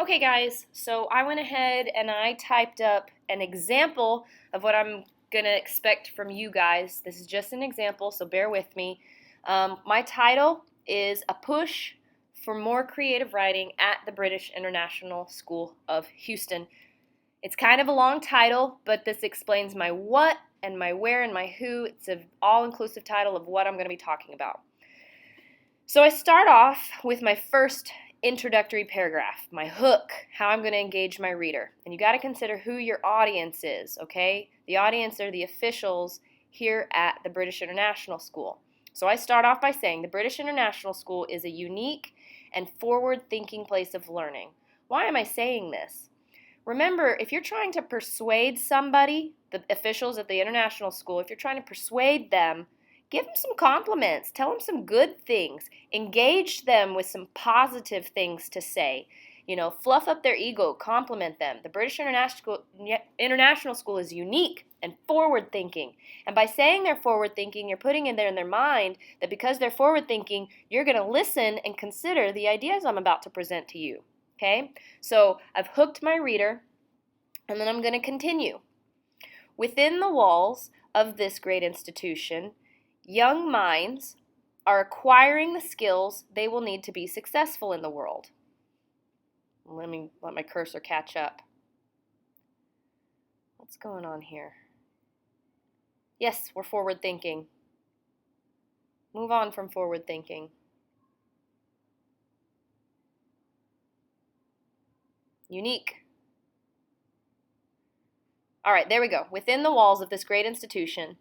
Okay guys, so I went ahead and I typed up an example of what I'm going to expect from you guys. This is just an example, so bear with me. My title is A Push for More Creative Writing at the British International School of Houston. It's kind of a long title, but this explains my what and my where and my who. It's an all-inclusive title of what I'm going to be talking about. So I start off with my first introductory paragraph, my hook, how I'm going to engage my reader. And you got to consider who your audience is, okay? The audience are the officials here at the British International School. So I start off by saying the British International School is a unique and forward-thinking place of learning. Why am I saying this? Remember, if you're trying to persuade somebody, the officials at the international school, if you're trying to persuade them, give them some compliments. Tell them some good things. Engage them with some positive things to say. Fluff up their ego. Compliment them. The British International School is unique and forward-thinking. And by saying they're forward-thinking, you're putting in their mind that because they're forward-thinking, you're going to listen and consider the ideas I'm about to present to you. Okay? So I've hooked my reader, and then I'm going to continue. Within the walls of this great institution, young minds are acquiring the skills they will need to be successful in the world. Let my cursor catch up. What's going on here? Yes, we're forward thinking. Move on from forward thinking. Unique. All right, there we go. Within the walls of this great institution,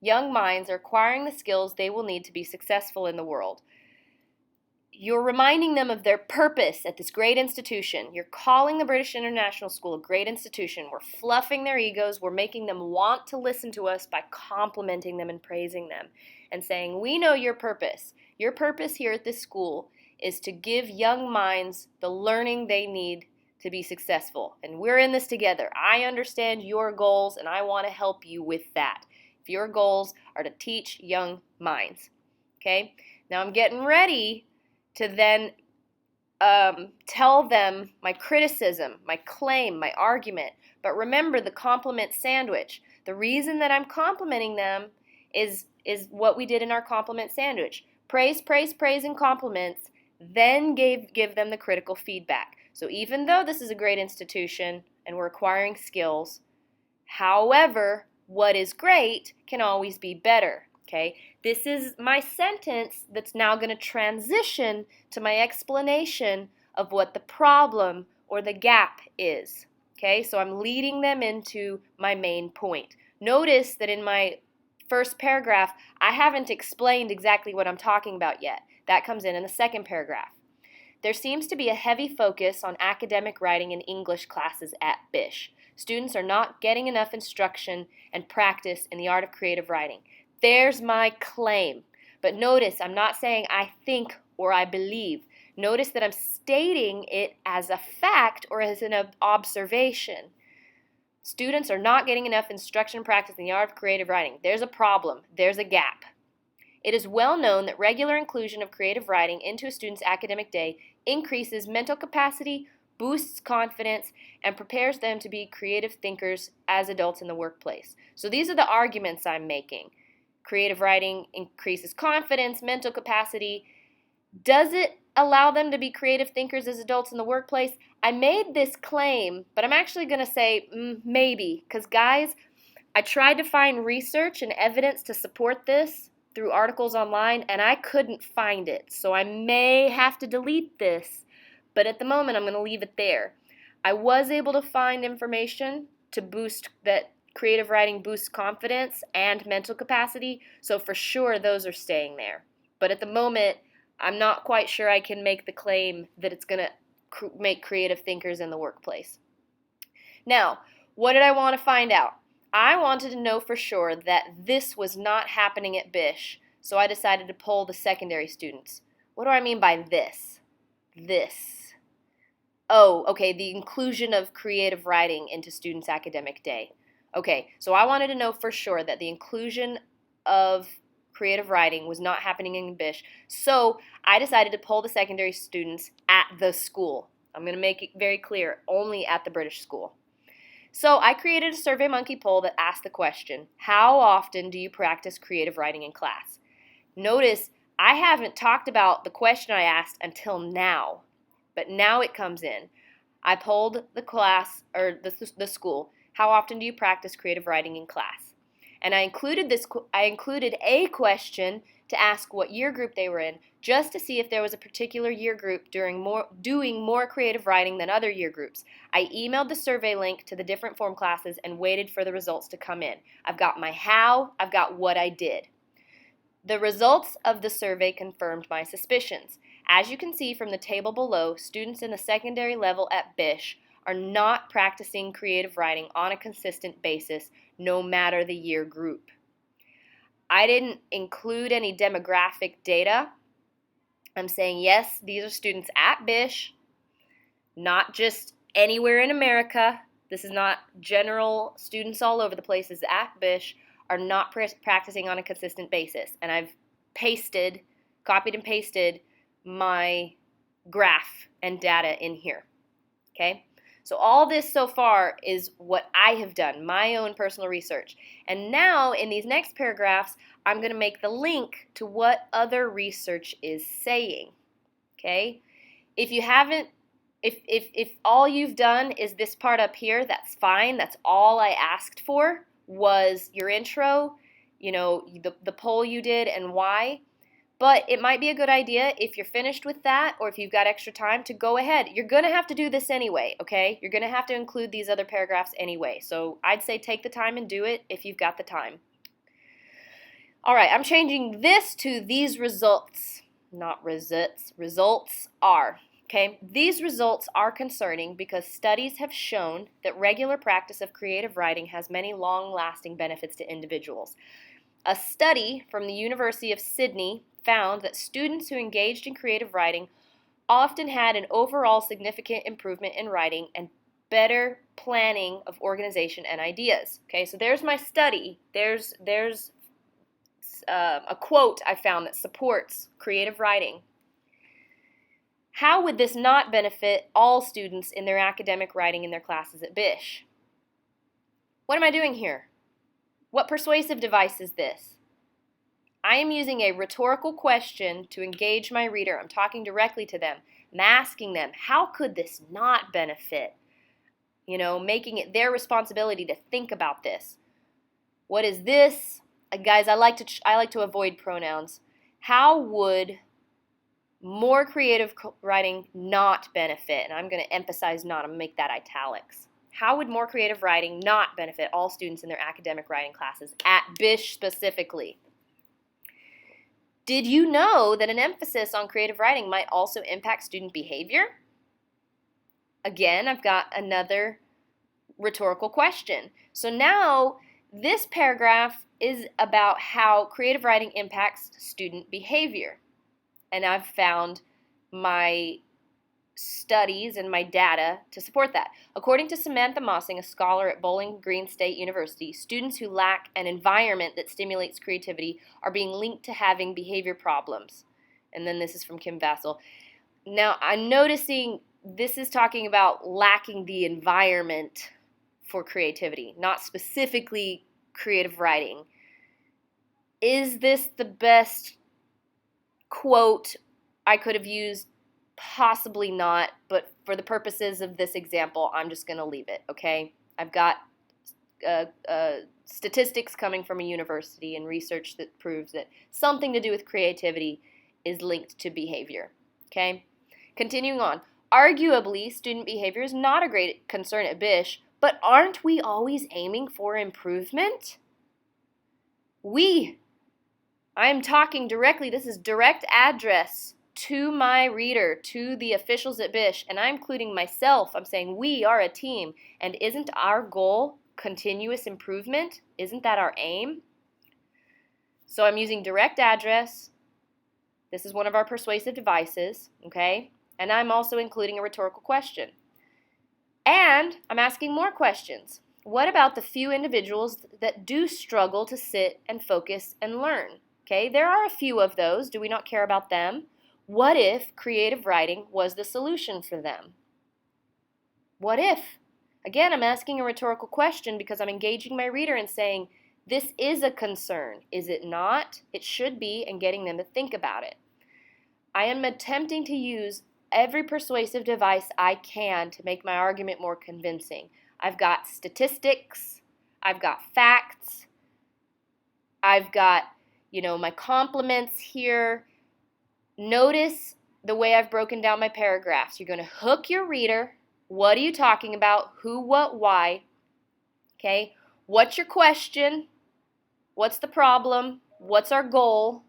young minds are acquiring the skills they will need to be successful in the world. You're reminding them of their purpose at this great institution. You're calling the British International School a great institution. We're fluffing their egos. We're making them want to listen to us by complimenting them and praising them and saying, we know your purpose. Your purpose here at this school is to give young minds the learning they need to be successful. And we're in this together. I understand your goals, and I want to help you with that. If your goals are to teach young minds. Okay? Now I'm getting ready to then tell them my criticism, my claim, my argument. But remember the compliment sandwich. The reason that I'm complimenting them is what we did in our compliment sandwich. Praise, praise, praise, and compliments, then give them the critical feedback. So even though this is a great institution and we're acquiring skills, however, what is great can always be better, okay? This is my sentence that's now going to transition to my explanation of what the problem or the gap is, okay? So I'm leading them into my main point. Notice that in my first paragraph, I haven't explained exactly what I'm talking about yet. That comes in the second paragraph. There seems to be a heavy focus on academic writing in English classes at Bish. Students are not getting enough instruction and practice in the art of creative writing. There's my claim. But notice, I'm not saying I think or I believe. Notice that I'm stating it as a fact or as an observation. Students are not getting enough instruction and practice in the art of creative writing. There's a problem. There's a gap. It is well known that regular inclusion of creative writing into a student's academic day increases mental capacity, boosts confidence, and prepares them to be creative thinkers as adults in the workplace. So these are the arguments I'm making. Creative writing increases confidence, mental capacity. Does it allow them to be creative thinkers as adults in the workplace? I made this claim, but I'm actually going to say maybe, because guys, I tried to find research and evidence to support this through articles online, and I couldn't find it. So I may have to delete this, but at the moment I'm going to leave it there. I was able to find information to boost that creative writing boosts confidence and mental capacity, so for sure those are staying there. But at the moment, I'm not quite sure I can make the claim that it's going to make creative thinkers in the workplace. Now, what did I want to find out? I wanted to know for sure that this was not happening at Bish, so I decided to poll the secondary students. What do I mean by this? This. Oh, okay, the inclusion of creative writing into students' academic day. Okay, so I wanted to know for sure that the inclusion of creative writing was not happening in Bish, so I decided to poll the secondary students at the school. I'm going to make it very clear, only at the British school. So I created a SurveyMonkey poll that asked the question, how often do you practice creative writing in class? Notice I haven't talked about the question I asked until now, but now it comes in. I polled the class, or the school, how often do you practice creative writing in class? And I included a question to ask what year group they were in, just to see if there was a particular year group doing more creative writing than other year groups. I emailed the survey link to the different form classes and waited for the results to come in. I've got my how, I've got what I did. The results of the survey confirmed my suspicions. As you can see from the table below, students in the secondary level at Bish are not practicing creative writing on a consistent basis, no matter the year group. I didn't include any demographic data. I'm saying, yes, these are students at Bish, not just anywhere in America. This is not general students all over the place. This is at Bish are not practicing on a consistent basis. And I've copied and pasted my graph and data in here, okay? So all this so far is what I have done, my own personal research. And now in these next paragraphs, I'm going to make the link to what other research is saying, okay? If all you've done is this part up here, that's fine. That's all I asked for was your intro, the poll you did and why. But it might be a good idea if you're finished with that or if you've got extra time to go ahead. You're going to have to do this anyway, okay? You're going to have to include these other paragraphs anyway. So I'd say take the time and do it if you've got the time. All right, I'm changing this to these results, not results. Results are. Okay, these results are concerning because studies have shown that regular practice of creative writing has many long-lasting benefits to individuals. A study from the University of Sydney found that students who engaged in creative writing often had an overall significant improvement in writing and better planning of organization and ideas. Okay, so there's my study. There's a quote I found that supports creative writing. How would this not benefit all students in their academic writing in their classes at Bish? What am I doing here? What persuasive device is this? I am using a rhetorical question to engage my reader. I'm talking directly to them. I'm asking them, how could this not benefit? Making it their responsibility to think about this. What is this? Guys, I like to avoid pronouns. How would more creative writing not benefit? And I'm going to emphasize not. I'm going to make that italics. How would more creative writing not benefit all students in their academic writing classes at Bish specifically? Did you know that an emphasis on creative writing might also impact student behavior? Again, I've got another rhetorical question. So now this paragraph is about how creative writing impacts student behavior. And I've found my studies and my data to support that. According to Samantha Mossing, a scholar at Bowling Green State University, students who lack an environment that stimulates creativity are being linked to having behavior problems. And then this is from Kim Vassell. Now, I'm noticing this is talking about lacking the environment for creativity, not specifically creative writing. Is this the best quote I could have used? Possibly not, but for the purposes of this example, I'm just going to leave it, okay? I've got statistics coming from a university and research that proves that something to do with creativity is linked to behavior, okay? Continuing on, arguably, student behavior is not a great concern at Bish, but aren't we always aiming for improvement? I am talking directly, this is direct address to my reader, to the officials at Bish, and I'm including myself. I'm saying we are a team, and isn't our goal continuous improvement? Isn't that our aim? So I'm using direct address. This is one of our persuasive devices, okay? And I'm also including a rhetorical question. And I'm asking more questions. What about the few individuals that do struggle to sit and focus and learn? Okay, there are a few of those. Do we not care about them? What if creative writing was the solution for them? What if? Again, I'm asking a rhetorical question because I'm engaging my reader and saying, this is a concern. Is it not? It should be, and getting them to think about it. I am attempting to use every persuasive device I can to make my argument more convincing. I've got statistics, I've got facts, I've got, my compliments here. Notice the way I've broken down my paragraphs. You're going to hook your reader. What are you talking about? Who, what, why? Okay? What's your question? What's the problem? What's our goal?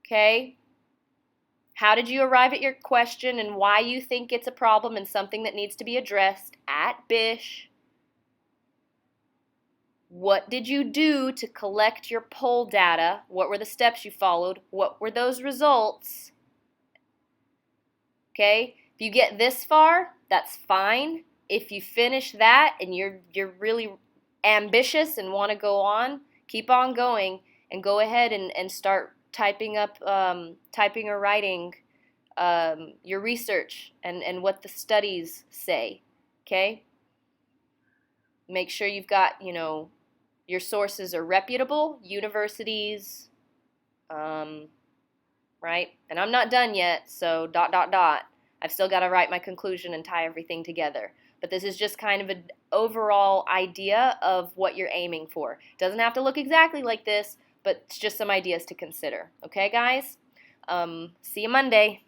Okay? How did you arrive at your question and why you think it's a problem and something that needs to be addressed at Bish? What did you do to collect your poll data? What were the steps you followed? What were those results? Okay? If you get this far, that's fine. If you finish that and you're really ambitious and want to go on, keep on going and go ahead and start typing or writing your research and what the studies say. Okay? Make sure you've got, your sources are reputable, universities, right? And I'm not done yet, so ... I've still got to write my conclusion and tie everything together. But this is just kind of an overall idea of what you're aiming for. It doesn't have to look exactly like this, but it's just some ideas to consider. Okay, guys? See you Monday.